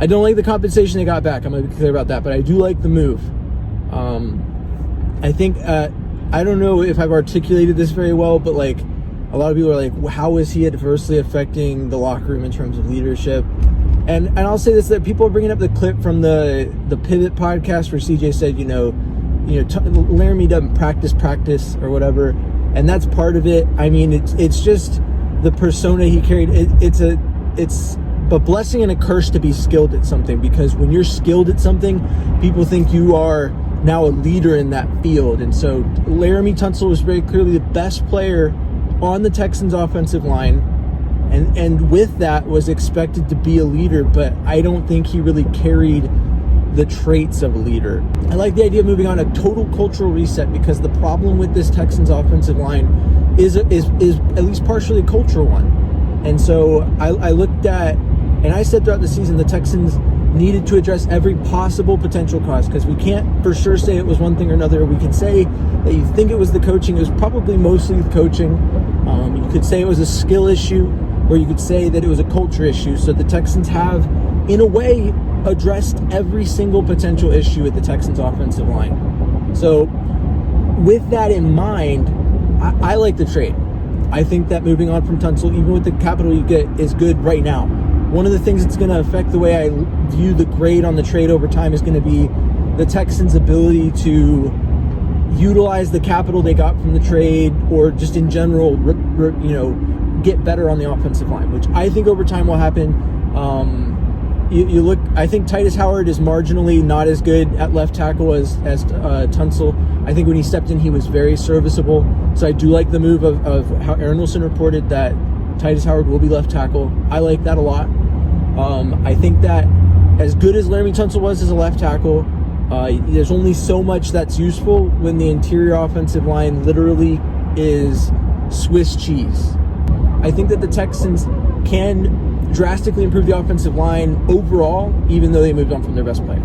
I don't like the compensation they got back. I'm going to be clear about that, but I do like the move. I think, I don't know if I've articulated this very well, but like a lot of people are like, well, how is he adversely affecting the locker room in terms of leadership? And I'll say this, that people are bringing up the clip from the Pivot podcast where CJ said, Laremy doesn't practice or whatever. And that's part of it. I mean, it's just the persona he carried. It's a blessing and a curse to be skilled at something, because when you're skilled at something, people think you are now a leader in that field. And so Laremy Tunsil was very clearly the best player on the Texans offensive line, and with that was expected to be a leader, but I don't think he really carried the traits of a leader. I like the idea of moving on a total cultural reset, because the problem with this Texans offensive line is at least partially a cultural one. And so I looked at, and I said throughout the season, the Texans needed to address every possible potential cause, because we can't for sure say it was one thing or another. We can say that you think it was the coaching. It was probably mostly the coaching. You could say it was a skill issue, or you could say that it was a culture issue. So the Texans have, in a way, addressed every single potential issue at the Texans offensive line. So with that in mind, I like the trade. I think that moving on from Tunsil, even with the capital you get, is good right now. One of the things that's going to affect the way I view the grade on the trade over time is going to be the Texans' ability to utilize the capital they got from the trade, or just in general, get better on the offensive line, which I think over time will happen. You look, I think Titus Howard is marginally not as good at left tackle as Tunsil. I think when he stepped in, he was very serviceable. So I do like the move of how Aaron Wilson reported that Titus Howard will be left tackle. I like that a lot. I think that as good as Laremy Tunsil was as a left tackle, there's only so much that's useful when the interior offensive line literally is Swiss cheese. I think that the Texans can drastically improve the offensive line overall, even though they moved on from their best player.